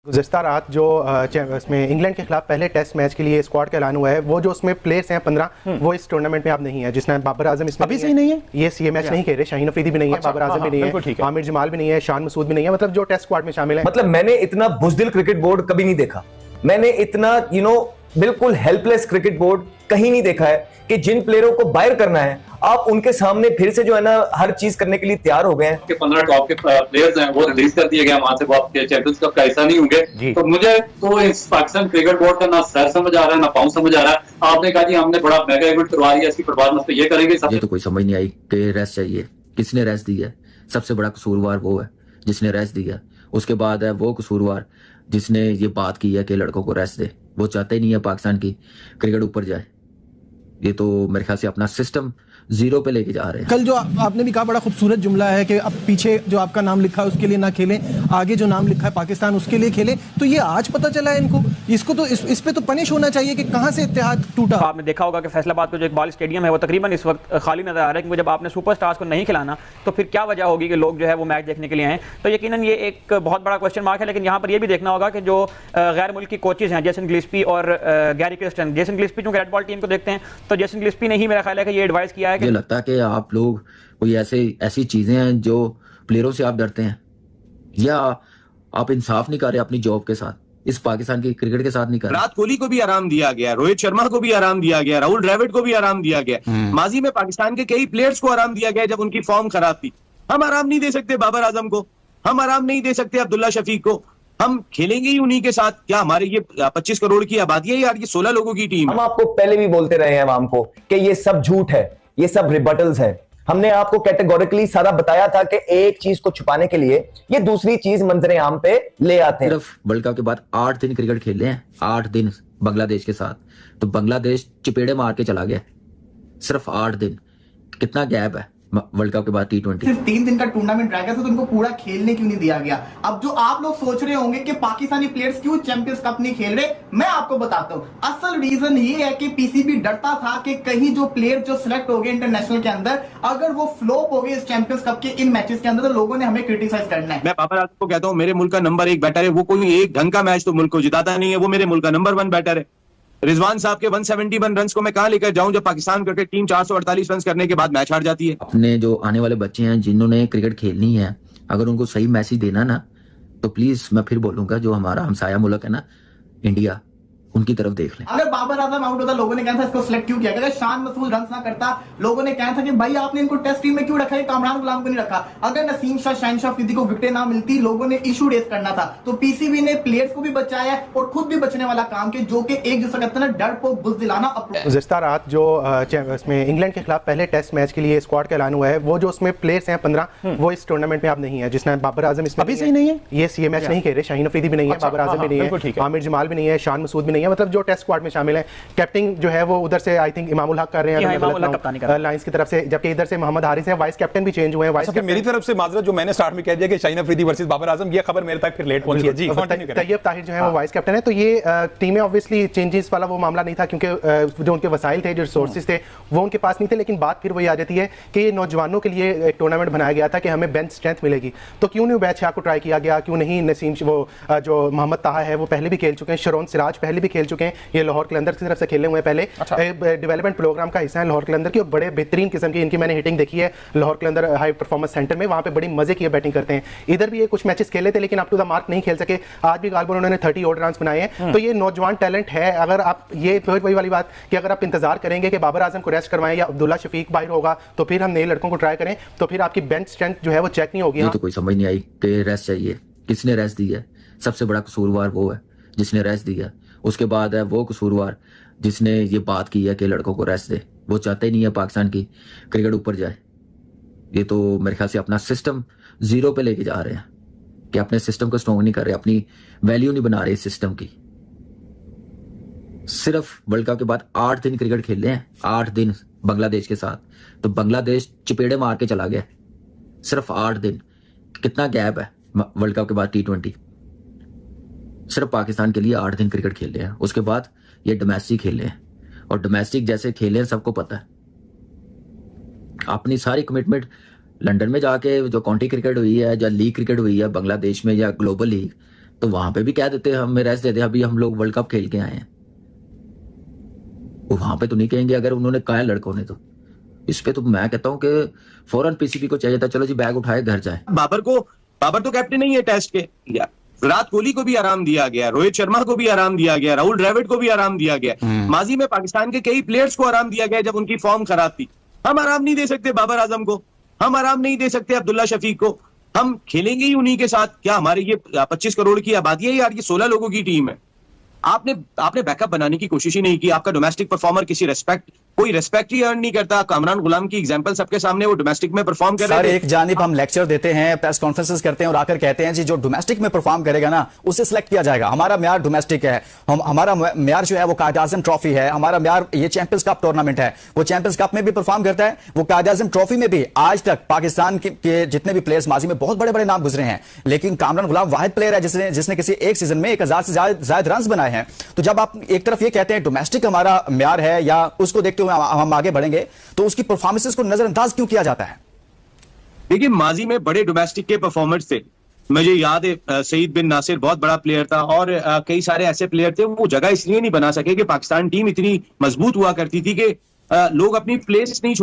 गुज़िस्ता रात जो इसमें इंग्लैंड के खिलाफ पहले टेस्ट मैच के लिए स्क्वाड का ऐलान हुआ है, वो जो उसमें प्लेयर्स हैं 15 वो इस टूर्नामेंट में अब नहीं है। जिसमें बाबर आजम इसमें अभी सही नहीं है, ये मैच नहीं खेल रहे। शाहीन अफरीदी भी नहीं है, बाबर आजम भी नहीं है, आमिर जमाल भी नहीं है, शान मसूद भी नहीं है, मतलब जो टेस्ट स्क्वाड में शामिल है। मतलब मैंने इतना बुज़दिल क्रिकेट बोर्ड कभी नहीं देखा। मैंने इतना बिल्कुल हेल्पलेस क्रिकेट बोर्ड कहीं नहीं देखा है कि जिन प्लेयरों को बाहर करना है आप उनके सामने फिर से जो है ना हर चीज करने के लिए तैयार हो गए हैं। 15 टॉप के प्लेयर्स हैं वो रिलीज कर दिए गए, वहां से वो चैंपियंस कप का हिस्सा नहीं होंगे। तो मुझे तो इस पाकिस्तान क्रिकेट बोर्ड का ना सर समझ आ रहा है ना पाँव समझ आ रहा है। आपने कहा जी हमने बड़ा मेगा इवेंट करवा दिया, इसकी परफॉर्मेंस पे ये करेंगे। ये तो कोई समझ नहीं आई कि रेस्ट चाहिए, किसने रेस्ट दी है? सबसे बड़ा कसूरवार वो है जिसने रेस्ट दिया। उसके बाद है वो कसूरवार जिसने ये बात की है कि लड़कों को रेस्ट दे। वो चाहते ही नहीं है पाकिस्तान की क्रिकेट ऊपर जाए। ये तो मेरे ख्याल से अपना सिस्टम जीरो पे लेके जा रहे हैं। कल जो आपने भी कहा बड़ा खूबसूरत जुमला है कि अब पीछे जो आपका नाम लिखा है उसके लिए ना खेलें, आगे जो नाम लिखा है पाकिस्तान उसके लिए खेलें। तो ये आज पता चला है इनको, इसको तो इस पे तो पनिश होना चाहिए कि कहां से इत्तेहाद टूटा। आपने देखा होगा कि फैसलाबाद का जो इकबाल स्टेडियम है वो तकरीबन इस वक्त खाली नजर आ रहा है, क्योंकि जब आपने सुपरस्टार्स को नहीं खिलाना तो फिर क्या वजह होगी कि लोग जो है वो मैच देखने के लिए आए। तो यकीनन ये एक बहुत बड़ा क्वेश्चन मार्क है। लेकिन यहाँ पर यह भी देखना होगा कि जो गैर मुल्की कोचेज हैं, जेसन गिलिस्पी और गैरी क्रिस्टन, जेसन गिलिस्पी चूंकि रेड बॉल टीम को देखते हैं तो जेसन गिलिस्पी ने ही मेरा ख्याल है कि ये एडवाइस किया है कि लगता है कि आप लोग कोई ऐसी चीजें हैं जो प्लेयरों से आप डरते हैं, या आप इंसाफ नहीं कर रहे अपनी जॉब के साथ, इस पाकिस्तान की क्रिकेट के साथ नहीं कर रहे। विराट कोहली को भी आराम दिया गया, रोहित शर्मा को भी आराम दिया गया, राहुल द्रविड़ को भी आराम दिया गया, माजी में पाकिस्तान के कई प्लेयर्स को आराम दिया गया जब उनकी फॉर्म खराब थी। हम आराम नहीं दे सकते बाबर आजम को, हम आराम नहीं दे सकते अब्दुल्ला शफीक को। हम खेलेंगे ही उन्हीं के साथ। क्या हमारे ये 25 करोड़ की आबादी है यार, ये 16 लोगों की टीम है। हम आपको पहले भी बोलते रहे हैं आवाम को कि ये सब झूठ है, ये सब रिबटल्स है। हमने आपको कैटेगोरिकली सारा बताया था कि एक चीज को छुपाने के लिए ये दूसरी चीज मंजरे आम पे ले आते हैं। सिर्फ वर्ल्ड कप के बाद 8 दिन क्रिकेट खेले हैं, 8 दिन बांग्लादेश के साथ, तो बांग्लादेश चपेड़े मार के चला गया। सिर्फ 8 दिन, कितना गैप है वर्ल्ड कप के बाद T20। सिर्फ 3 दिन का टूर्नामेंट रह गया था तो उनको पूरा खेलने क्यों नहीं दिया गया? अब जो आप लोग सोच रहे होंगे कि पाकिस्तानी प्लेयर्स क्यों चैंपियंस कप नहीं खेल रहे, मैं आपको बताता हूँ। असल रीजन ये है कि पीसीबी डरता था कि कहीं जो प्लेयर जो सिलेक्ट हो गए इंटरनेशनल के अंदर, अगर वो फ्लॉप हो गए इस चैंपियंस कप के इन मैचेस के अंदर तो लोगों ने हमें क्रिटिसाइज करना है। मैं बाबर आजम को कहता हूँ मेरे मुल्क का नंबर 1 बैटर है। वो कोई एक ढंग का मैच तो मुल्क को जिताता नहीं है, वो मेरे मुल्क का नंबर 1 बैटर है। रिजवान साहब के 171 रन को मैं कहां लेकर जाऊं जब पाकिस्तान क्रिकेट टीम 448 रन करने के बाद मैच हार जाती है। अपने जो आने वाले बच्चे हैं जिन्होंने क्रिकेट खेलनी है, अगर उनको सही मैसेज देना ना, तो प्लीज मैं फिर बोलूंगा जो हमारा हमसाया मुल्क है ना इंडिया, उनकी तरफ देख लें। अगर बाबर आजम आउट होता लोगों ने कहना था इसको सिलेक्ट क्यों किया? अगर शान मसूद रन ना करता लोगों ने कहना था कि भाई आपने इनको टेस्ट टीम में क्यों रखा है, कामरान गुलाम को नहीं रखा। अगर नसीम शाह, शहनशाह अफरीदी को विकेटें ना मिलती लोगों ने इशू रेज करना था। तो पीसीबी ने प्लेयर्स को भी बचाया और खुद भी बचने वाला काम किया, जो कि एक जिसका कहते हैं ना डर को बुज़दिलाना अप्रोच। गुज़िस्ता रात जो इसमें इंग्लैंड के खिलाफ पहले टेस्ट मैच के लिए स्क्वाड का ऐलान हुआ है, वो जो उसमें प्लेयर्स हैं 15 वो इस टूर्नामेंट में अब नहीं है। जिसमें बाबर आजम इसमें अभी सही नहीं है, ये मैच नहीं खेल रहे। शाहीन अफरीदी भी नहीं है, बाबर आजम भी नहीं है, आमिर जमाल भी नहीं है, शान मसूद भी नहीं है, मतलब जो टेस्ट स्क्वाड में शामिल है। कैप्टन जो है वो उधर से आई थिंक इमामुल हक कर रहे हैं लाइंस की तरफ से, जबकि इधर से मोहम्मद हारिस है। वाइस कैप्टन भी चेंज हुए हैं। वाइस मेरी तरफ से माजरत, जो मैंने स्टार्ट में कह दिया कि शाहीन अफरीदी वर्सेस बाबर आजम, ये खबर मेरे तक फिर लेट पहुंची है। जी तैयब ताहिर जो है वो वाइस कैप्टन है। तो ये टीमें ऑब्वियसली चेंजेस वाला वो मामला नहीं था, क्योंकि जो उनके वसाइल थे, जो रिसोर्सेज थे वो उनके पास नहीं थे। लेकिन बात फिर वही आ जाती है कि ये नौजवानों के लिए एक टूर्नामेंट बनाया गया था कि हमें बेंच स्ट्रेंथ मिलेगी। तो क्यों नहीं बैच शाह को ट्राई किया गया? क्यों नहीं नसीम, वो जो मोहम्मद ताहा है वो पहले भी खेल चुके हैं, शरोन सिराज पहले भी खेल चुके हैं, ये लाहौर कलंदर की तरफ से खेले हुए हैं। पहले डेवलपमेंट प्रोग्राम का हिस्सा है लाहौर कलंदर की, और बड़े बेहतरीन किस्म की इनकी मैंने हिटिंग देखी है लाहौर कलंदर हाई परफॉर्मेंस सेंटर में। वहां पे बड़ी मजे की बैटिंग करते हैं। इधर भी ये कुछ मैचेस खेले थे लेकिन अप टू द मार्क नहीं खेल सके। आज भी गालबन उन्होंने 30 ओड रन बनाए हैं। तो ये नौजवान टैलेंट है। अगर आप ये वही वाली बात कि अगर आप इंतजार करेंगे कि बाबर आजम को रेस्ट करवाएं या अब्दुल्ला शफीक बाहर होगा तो फिर हम नए लड़कों को ट्राई करें, तो फिर आपकी बेंच स्ट्रेंथ जो है वो चेक नहीं होगी। ये तो कोई समझ नहीं आई कि रेस्ट चाहिए, किसने रेस्ट दी है? सबसे बड़ा कसूरवार वो है जिसने रेस्ट दिया। उसके बाद है वो कसूरवार जिसने ये बात की है कि लड़कों को रेस्ट दे। वो चाहते ही नहीं है पाकिस्तान की क्रिकेट ऊपर जाए। ये तो मेरे ख्याल से अपना सिस्टम जीरो पे लेके जा रहे हैं कि अपने सिस्टम को स्ट्रॉन्ग नहीं कर रहे, अपनी वैल्यू नहीं बना रहे इस सिस्टम की। सिर्फ वर्ल्ड कप के बाद 8 दिन क्रिकेट खेले हैं, 8 दिन बांग्लादेश के साथ, तो बांग्लादेश चपेड़े मार के चला गया। सिर्फ 8 दिन, कितना गैप है वर्ल्ड कप के बाद T20। सिर्फ पाकिस्तान के लिए 8 दिन क्रिकेट खेले हैं। उसके बाद ये डोमेस्टिक खेले हैं, और डोमेस्टिक जैसे खेले हैं सबको पता है। अपनी सारी कमिटमेंट लंदन में जाके जो काउंटी क्रिकेट हुई है या लीग क्रिकेट हुई है बांग्लादेश में या ग्लोबल लीग, तो वहां पे भी कह देते हमें रेस्ट देते, अभी हम लोग वर्ल्ड कप खेल के आए हैं। वहां पे तो नहीं कहेंगे अगर उन्होंने कहा है लड़कों ने। तो इस पे तो मैं कहता हूं कि फौरन पीसीबी को चाहिए था, चलो जी बैग उठाए घर जाए। बाबर तो कैप्टन नहीं है टेस्ट के। विराट कोहली को भी आराम दिया गया, रोहित शर्मा को भी आराम दिया गया, राहुल द्रविड़ को भी आराम दिया गया। माजी में पाकिस्तान के कई प्लेयर्स को आराम दिया गया जब उनकी फॉर्म खराब थी। हम आराम नहीं दे सकते बाबर आजम को, हम आराम नहीं दे सकते अब्दुल्ला शफीक को। हम खेलेंगे ही उन्हीं के साथ। क्या हमारे ये 25 करोड़ की आबादी है यार, ये 16 लोगों की टीम है। आपने बैकअप बनाने की कोशिश ही नहीं की। आपका डोमेस्टिक परफॉर्मर कोई रेस्पेक्ट ही अर्न नहीं करता। कामरान गुलाम की एग्जांपल सबके सामने, वो डोमेस्टिक में परफॉर्म कर रहे थे। एक जानिब हम लेक्चर देते हैं, प्रेस कॉन्फ्रेंसेस करते हैं और आकर कहते हैं जी जो डोमेस्टिक में परफॉर्म करेगा ना उसे सिलेक्ट किया जाएगा। हमारा म्यार डोमेस्टिक है, हमारा म्यार जो है वो कायद-ए-आज़म ट्रॉफी है, हमारा म्यार ये चैंपियंस कप टूर्नामेंट है, वो चैंपियंस कप में भी परफॉर्म करता है, वो कायद-ए-आज़म ट्रॉफी में भी। आज तक पाकिस्तान के जितने भी प्लेयर्स माजी में बहुत बड़े बड़े नाम गुजरे हैं, लेकिन कामरान गुलाम वाहिद प्लेयर है जिसने किसी एक सीजन में 1000 से ज्यादा रन बनाए हैं। तो जब आप एक तरफ ये कहते हैं डोमेस्टिक हमारा म्यार है या उसको देखते हुए हम आगे बढ़ेंगे, तो उसकी परफॉर्मेंसेस को नजरअंदाज क्यों किया जाता है? देखिए, माजी में बड़े डोमेस्टिक के परफॉर्मर्स थे। मुझे याद है सईद बिन नासिर बहुत बड़ा प्लेयर था और कई सारे ऐसे प्लेयर थे। वो जगह इसलिए नहीं बना सके कि पाकिस्तान टीम इतनी मजबूत हुआ करती थी कि लोग अपनी प्लेस नहीं छोड़